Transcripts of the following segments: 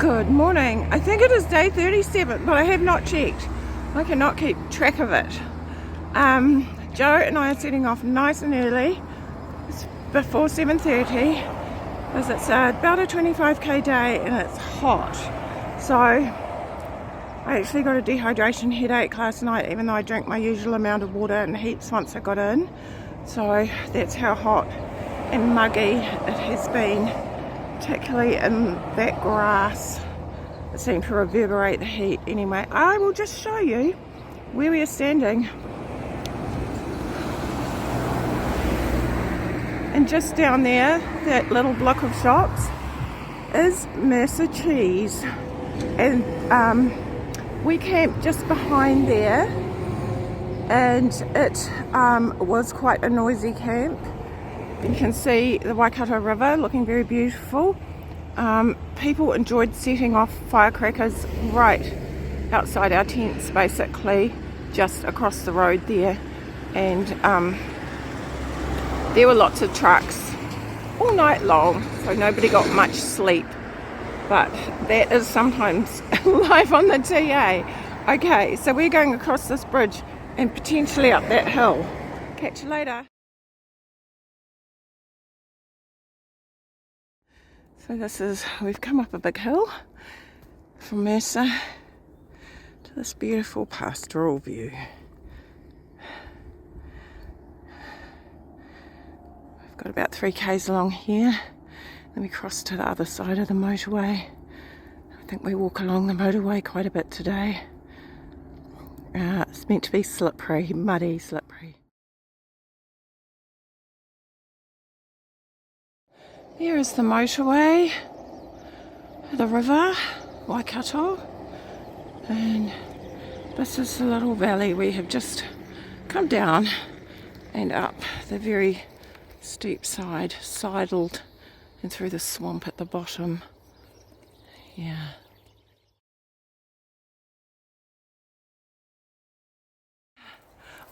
Good morning. I think it is day 37, but I have not checked. I cannot keep track of it. Joe and I are setting off nice and early. It's before 7:30 because it's about a 25k day and it's hot. So I actually got a dehydration headache last night, even though I drank my usual amount of water and heaps once I got in. So that's how hot and muggy it has been, particularly in that grass. It seemed to reverberate the heat. Anyway, I will just show you where we are standing. And just down there, that little block of shops is Mercer cheese, and we camped just behind there, and it was quite a noisy camp. You can see the Waikato River looking very beautiful. People enjoyed setting off firecrackers right outside our tents, basically just across the road there, and there were lots of trucks all night long, so nobody got much sleep, but that is sometimes live on the TA. Okay, so we're going across this bridge and potentially up that hill. Catch you later. So we've come up a big hill from Mercer to this beautiful pastoral view. We've got about 3k's along here, then we cross to the other side of the motorway. I think we walk along the motorway quite a bit today. It's meant to be slippery, muddy, slippery. Here is the motorway, the river, Waikato, and this is the little valley we have just come down and up the very steep side, sidled and through the swamp at the bottom. Yeah.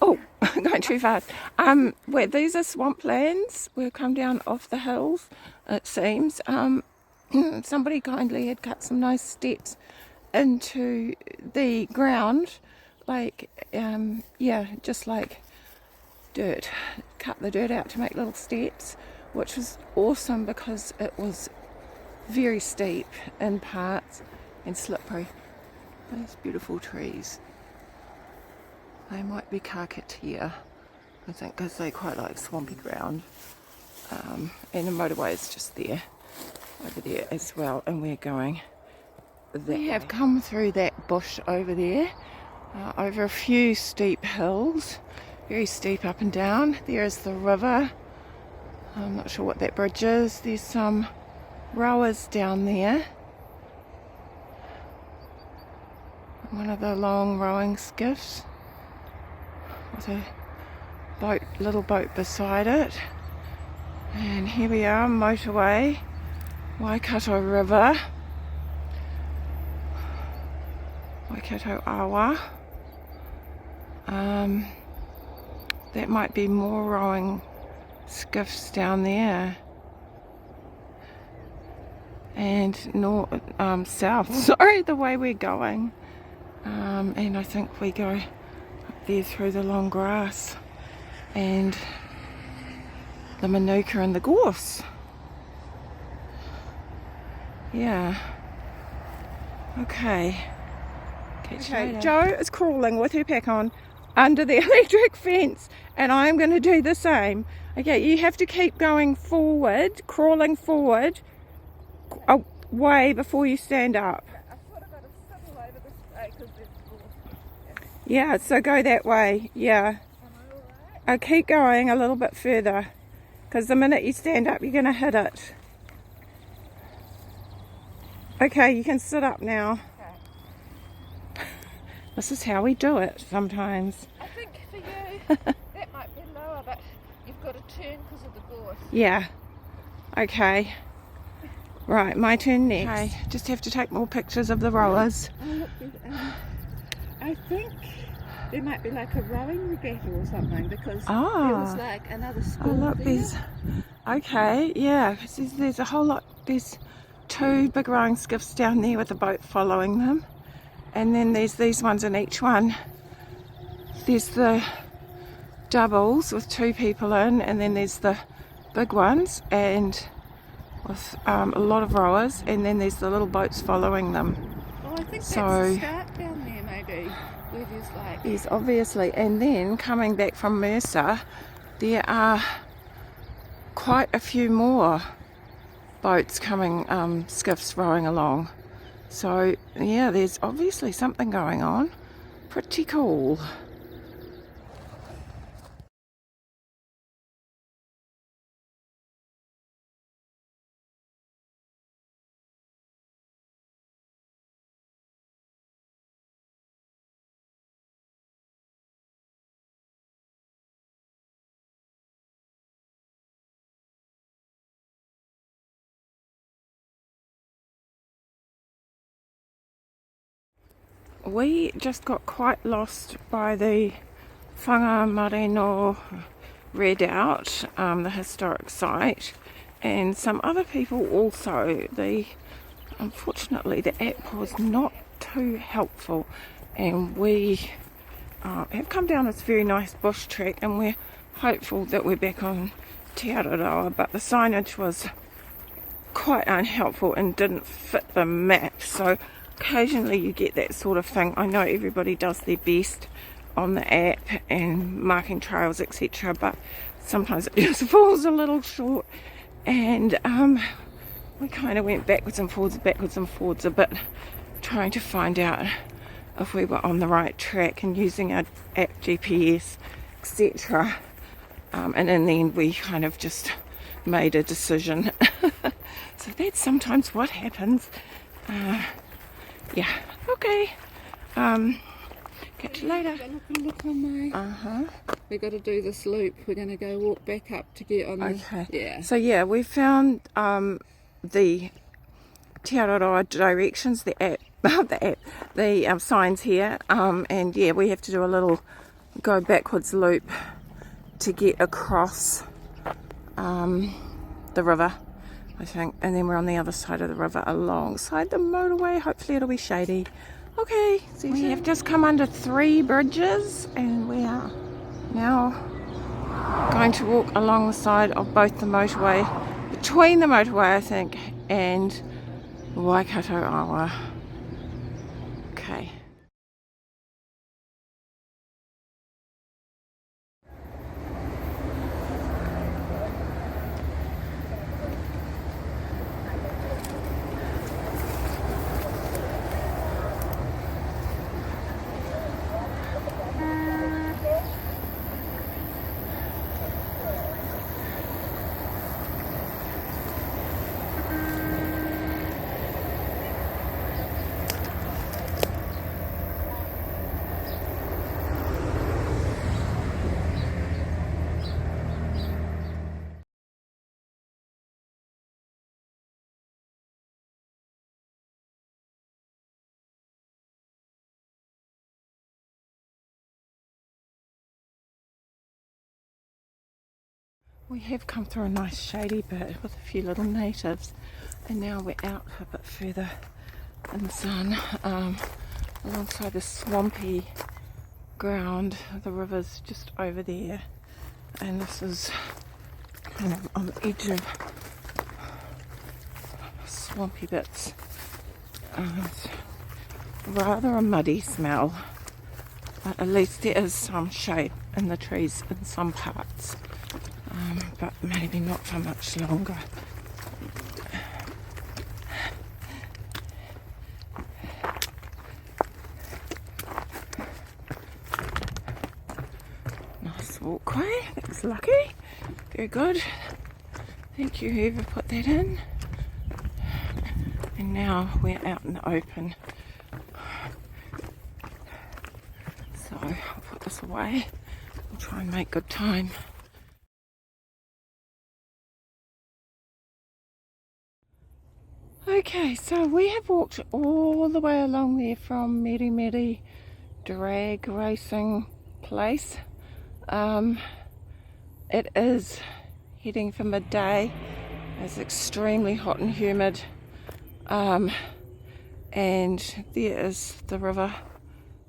Oh, going too fast. These are swamplands. We've come down off the hills, it seems. Somebody kindly had cut some nice steps into the ground, like, just like dirt. Cut the dirt out to make little steps, which was awesome because it was very steep in parts and slippery. Those beautiful trees. They might be Kakatiya, I think, because they quite like swampy ground. And the motorway is just there, over there as well, and we're going there. We have come through that bush over there, over a few steep hills, very steep up and down. There is the river. I'm not sure what that bridge is. There's some rowers down there. One of the long rowing skiffs with a boat, little boat beside it. And here we are, motorway, Waikato River, Waikato Awa. That might be more rowing skiffs down there. And south, sorry, the way we're going. And I think we go there through the long grass and the manuka and the gorse. Yeah. Okay. Catch you later. Joe is crawling with her pack on under the electric fence, and I'm going to do the same. Okay, you have to keep going forward, crawling forward way before you stand up. I've sort of got to settle over this way because there's gorse. Yeah, so go that way, yeah. Am I alright? I'll keep going a little bit further, because the minute you stand up, you're going to hit it. Okay, you can sit up now. Okay. This is how we do it sometimes. I think for you, that might be lower, but you've got to turn because of the gorse. Yeah. Okay. Right, my turn next. Okay, just have to take more pictures of the rowers. Oh, look, I think there might be like a rowing regatta or something, because there was like another school look, there. there's... Okay, yeah, there's a whole lot... There's two big rowing skiffs down there with a boat following them, and then there's these ones in each one. There's the doubles with two people in, and then there's the big ones and with a lot of rowers, and then there's the little boats following them. Oh, I think So that's the start down there maybe. Where there's like... Yes, obviously. And then coming back from Mercer, there are quite a few more boats coming, skiffs rowing along. So yeah, there's obviously something going on. Pretty cool. We just got quite lost by the Whangamareno Redoubt, the historic site, and some other people also. Unfortunately, the app was not too helpful, and we have come down this very nice bush track, and we're hopeful that we're back on Te Araroa, but the signage was quite unhelpful and didn't fit the map. So occasionally you get that sort of thing. I know everybody does their best on the app and marking trails, etc., but sometimes it just falls a little short, and we kind of went backwards and forwards a bit, trying to find out if we were on the right track and using our app GPS, etc. And in the end we kind of just made a decision. So that's sometimes what happens. Yeah, okay. Catch you later. Look on my... We've got to do this loop. We're going to go walk back up to get on the... Okay. Yeah. So yeah, we found the Te Araroa directions, the app, the signs here, and yeah, we have to do a little go backwards loop to get across the river, I think, and then we're on the other side of the river alongside the motorway. Hopefully it'll be shady. Okay, so we have just come under 3 bridges, and we are now going to walk along the side of both the motorway, between the motorway I think and Waikato Awa. Okay. We have come through a nice shady bit with a few little natives, and now we're out a bit further in the sun, alongside the swampy ground. The river's just over there, and this is kind of on the edge of swampy bits. It's rather a muddy smell, but at least there is some shade in the trees in some parts. But maybe not for much longer. Nice walkway, that was lucky. Very good. Thank you whoever put that in. And now we're out in the open. So I'll put this away. We'll try and make good time. Okay, so we have walked all the way along there from Merry drag racing place. It is heading for midday. It's extremely hot and humid. And there is the river,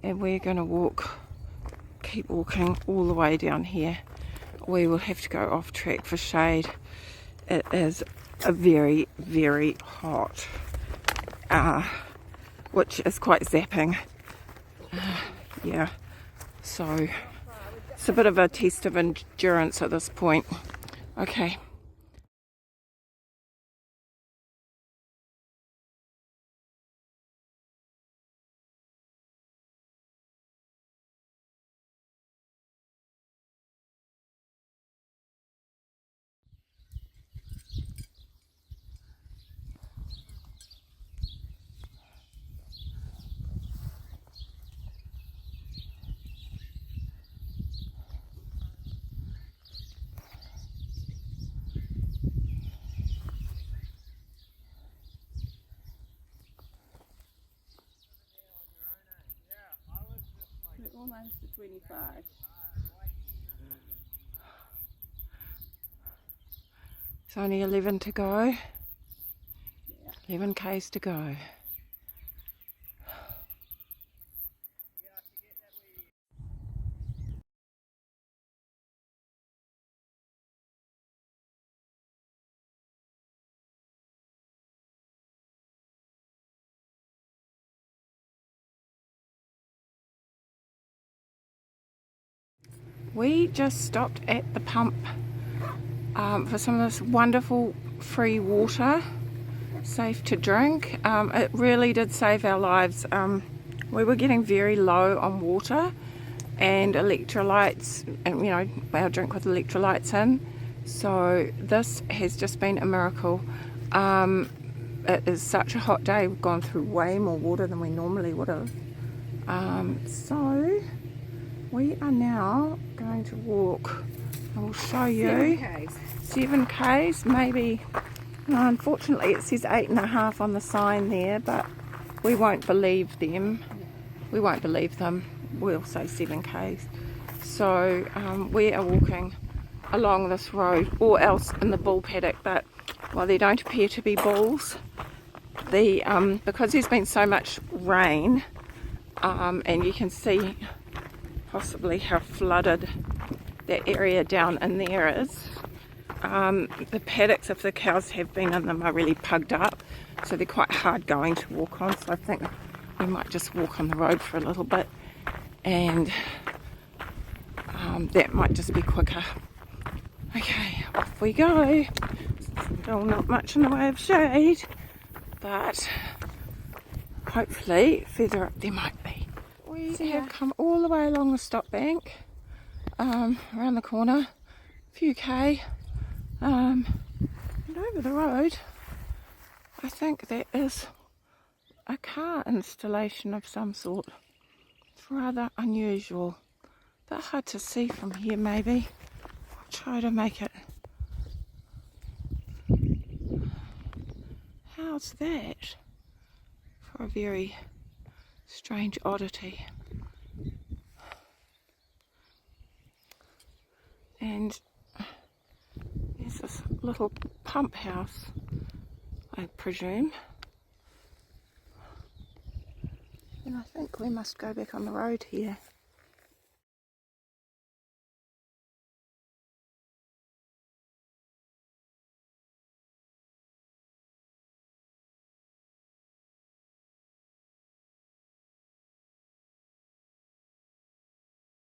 and we're going to keep walking all the way down here. We will have to go off track for shade. It is a very, very hot, which is quite zapping. Yeah, so it's a bit of a test of endurance at this point. Okay. Almost to 25. It's only 11 to go. Yeah. 11 k's to go. We just stopped at the pump for some of this wonderful free water, safe to drink. It really did save our lives. We were getting very low on water and electrolytes, and you know, our drink with electrolytes in. So this has just been a miracle. It is such a hot day. We've gone through way more water than we normally would have. So we are now going to walk. I will show you 7 k's, maybe. Unfortunately it says 8.5 on the sign there, but we won't believe them. We won't believe them. We'll say 7 k's. So we are walking along this road, or else in the bull paddock, but well, there don't appear to be bulls. Because there's been so much rain, and you can see possibly how flooded that area down in there is. The paddocks, if the cows have been in them, are really pugged up, so they're quite hard going to walk on. So I think we might just walk on the road for a little bit, and that might just be quicker. Okay, off we go. Still not much in the way of shade, but hopefully further up there might be. We have come all the way along the stop bank, around the corner, a few k, and over the road. I think there is a car installation of some sort. It's rather unusual, but hard to see from here. Maybe I'll try to make it. How's that for a very strange oddity? And there's this little pump house, I presume. And I think we must go back on the road here.